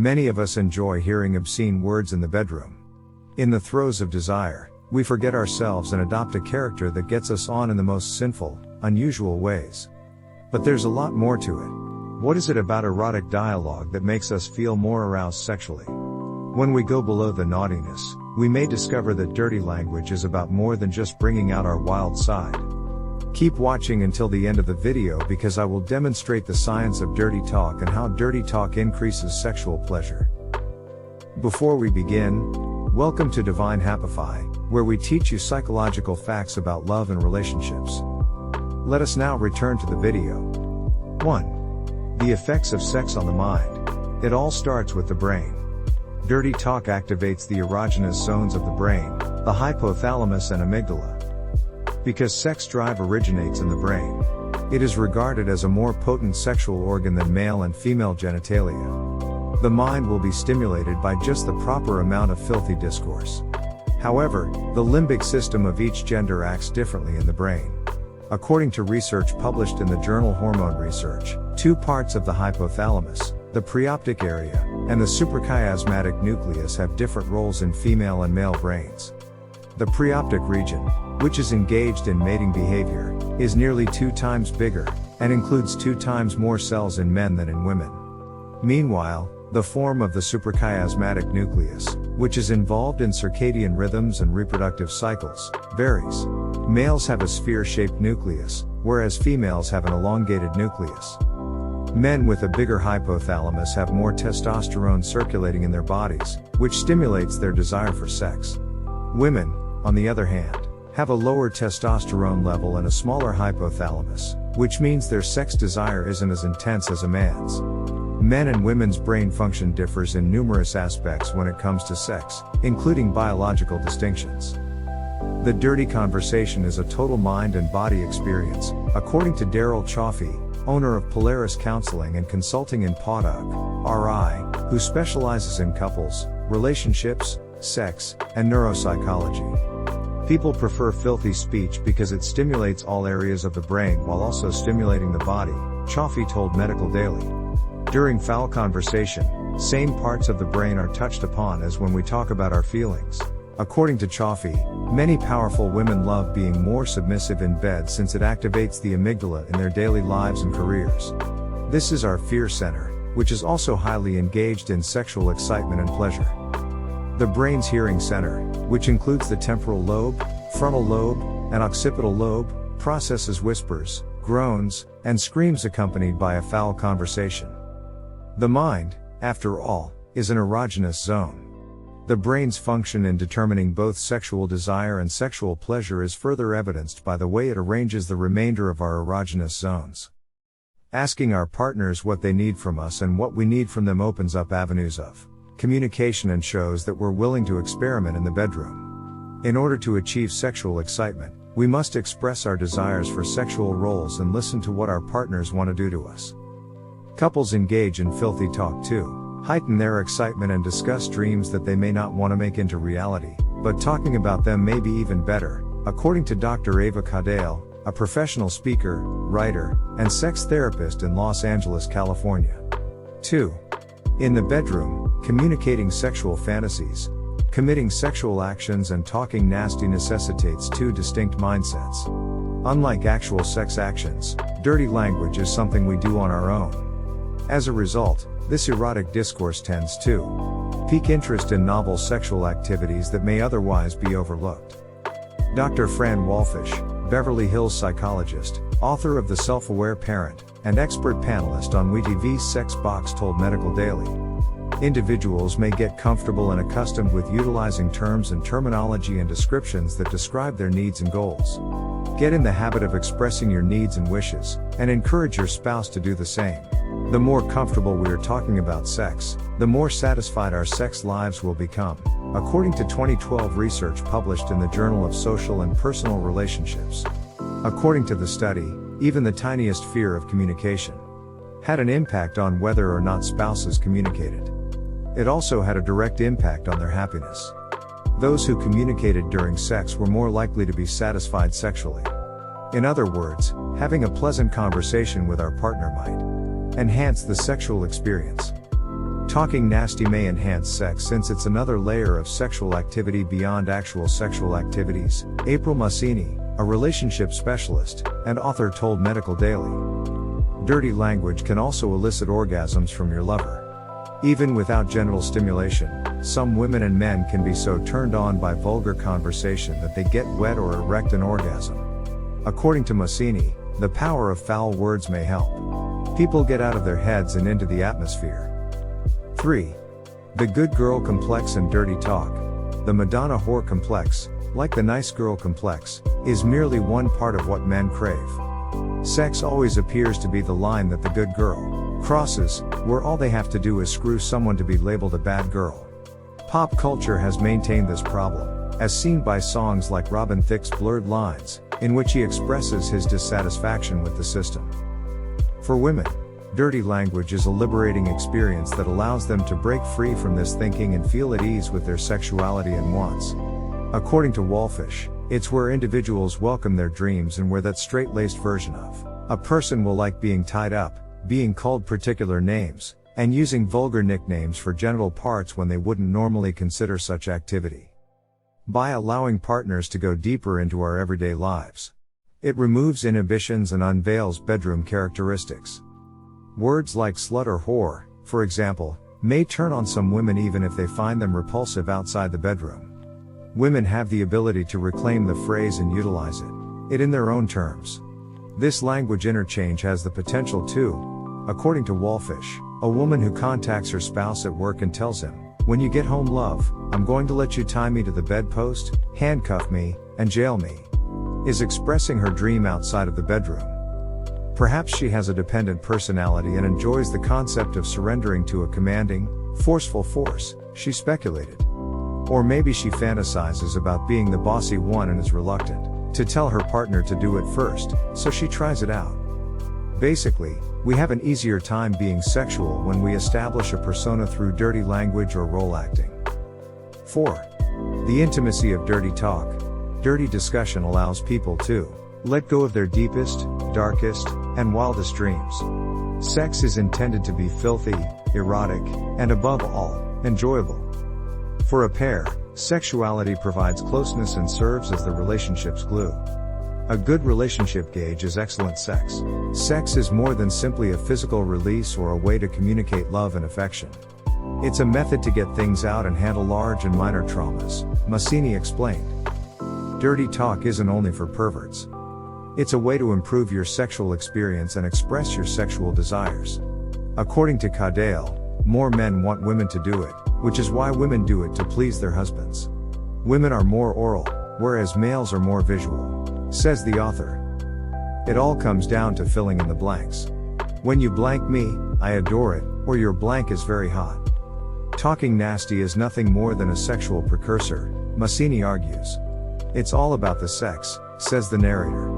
Many of us enjoy hearing obscene words in the bedroom. In the throes of desire, we forget ourselves and adopt a character that gets us on in the most sinful, unusual ways. But there's a lot more to it. What is it about erotic dialogue that makes us feel more aroused sexually? When we go below the naughtiness, we may discover that dirty language is about more than just bringing out our wild side. Keep watching until the end of the video because I will demonstrate the science of dirty talk and how dirty talk increases sexual pleasure. Before we begin, welcome to Divine Happify, where we teach you psychological facts about love and relationships. Let us now return to the video. 1. The effects of sex on the mind. It all starts with the brain. Dirty talk activates the erogenous zones of the brain, the hypothalamus and amygdala. Because sex drive originates in the brain, it is regarded as a more potent sexual organ than male and female genitalia. The mind will be stimulated by just the proper amount of filthy discourse. However, the limbic system of each gender acts differently in the brain. According to research published in the journal Hormone Research, two parts of the hypothalamus, the preoptic area, and the suprachiasmatic nucleus have different roles in female and male brains. The preoptic region, which is engaged in mating behavior, is nearly 2 times bigger, and includes 2 times more cells in men than in women. Meanwhile, the form of the suprachiasmatic nucleus, which is involved in circadian rhythms and reproductive cycles, varies. Males have a sphere-shaped nucleus, whereas females have an elongated nucleus. Men with a bigger hypothalamus have more testosterone circulating in their bodies, which stimulates their desire for sex. Women, on the other hand, have a lower testosterone level and a smaller hypothalamus, which means their sex desire isn't as intense as a man's. Men and women's brain function differs in numerous aspects when it comes to sex, including biological distinctions. The dirty conversation is a total mind and body experience, according to Daryl Chaffee, owner of Polaris Counseling and Consulting in Podunk, RI, who specializes in couples, relationships, sex, and neuropsychology. People prefer filthy speech because it stimulates all areas of the brain while also stimulating the body, Chaffee told Medical Daily. During foul conversation, same parts of the brain are touched upon as when we talk about our feelings. According to Chaffee, many powerful women love being more submissive in bed since it activates the amygdala in their daily lives and careers. This is our fear center, which is also highly engaged in sexual excitement and pleasure. The brain's hearing center, which includes the temporal lobe, frontal lobe, and occipital lobe, processes whispers, groans, and screams accompanied by a foul conversation. The mind, after all, is an erogenous zone. The brain's function in determining both sexual desire and sexual pleasure is further evidenced by the way it arranges the remainder of our erogenous zones. Asking our partners what they need from us and what we need from them opens up avenues of communication and shows that we're willing to experiment in the bedroom. In order to achieve sexual excitement, we must express our desires for sexual roles and listen to what our partners want to do to us. Couples engage in filthy talk to heighten their excitement and discuss dreams that they may not want to make into reality, but talking about them may be even better, according to Dr. Ava Caudale, a professional speaker, writer, and sex therapist in Los Angeles, California. 2. In the bedroom, communicating sexual fantasies, committing sexual actions and talking nasty necessitates 2 distinct mindsets. Unlike actual sex actions, dirty language is something we do on our own. As a result, this erotic discourse tends to pique interest in novel sexual activities that may otherwise be overlooked. Dr. Fran Walfish, Beverly Hills psychologist, author of The Self-Aware Parent, and expert panelist on WeTV's Sex Box told Medical Daily. Individuals may get comfortable and accustomed with utilizing terms and terminology and descriptions that describe their needs and goals. Get in the habit of expressing your needs and wishes, and encourage your spouse to do the same. The more comfortable we are talking about sex, the more satisfied our sex lives will become, according to 2012 research published in the Journal of Social and Personal Relationships. According to the study, even the tiniest fear of communication had an impact on whether or not spouses communicated. It also had a direct impact on their happiness. Those who communicated during sex were more likely to be satisfied sexually. In other words, having a pleasant conversation with our partner might enhance the sexual experience. Talking nasty may enhance sex since it's another layer of sexual activity beyond actual sexual activities. April Massini, a relationship specialist and author, told Medical Daily. Dirty language can also elicit orgasms from your lover. Even without genital stimulation, some women and men can be so turned on by vulgar conversation that they get wet or erect an orgasm. According to Massini, the power of foul words may help people get out of their heads and into the atmosphere. 3. The good girl complex and dirty talk. The Madonna whore complex, like the nice girl complex, is merely one part of what men crave. Sex always appears to be the line that the good girl crosses, where all they have to do is screw someone to be labeled a bad girl. Pop culture has maintained this problem, as seen by songs like Robin Thicke's Blurred Lines, in which he expresses his dissatisfaction with the system. For women, dirty language is a liberating experience that allows them to break free from this thinking and feel at ease with their sexuality and wants. According to Wallfish, it's where individuals welcome their dreams and where that straight-laced version of a person will like being tied up, being called particular names, and using vulgar nicknames for genital parts when they wouldn't normally consider such activity. By allowing partners to go deeper into our everyday lives, it removes inhibitions and unveils bedroom characteristics. Words like slut or whore, for example, may turn on some women even if they find them repulsive outside the bedroom. Women have the ability to reclaim the phrase and utilize it in their own terms. This language interchange has the potential to, according to Wallfish, a woman who contacts her spouse at work and tells him, "When you get home, love, I'm going to let you tie me to the bedpost, handcuff me, and jail me," is expressing her dream outside of the bedroom. Perhaps she has a dependent personality and enjoys the concept of surrendering to a commanding, forceful force, she speculated. Or maybe she fantasizes about being the bossy one and is reluctant to tell her partner to do it first, so she tries it out. Basically, we have an easier time being sexual when we establish a persona through dirty language or role acting. 4. The intimacy of dirty talk. Dirty discussion allows people to let go of their deepest, darkest, and wildest dreams. Sex is intended to be filthy, erotic, and above all, enjoyable. For a pair, sexuality provides closeness and serves as the relationship's glue. A good relationship gauge is excellent sex. Sex is more than simply a physical release or a way to communicate love and affection. It's a method to get things out and handle large and minor traumas, Massini explained. Dirty talk isn't only for perverts. It's a way to improve your sexual experience and express your sexual desires. According to Cadale, more men want women to do it, which is why women do it to please their husbands. Women are more oral, whereas males are more visual, says the author. It all comes down to filling in the blanks. When you blank me, I adore it, or your blank is very hot. Talking nasty is nothing more than a sexual precursor, Massini argues. It's all about the sex, says the narrator.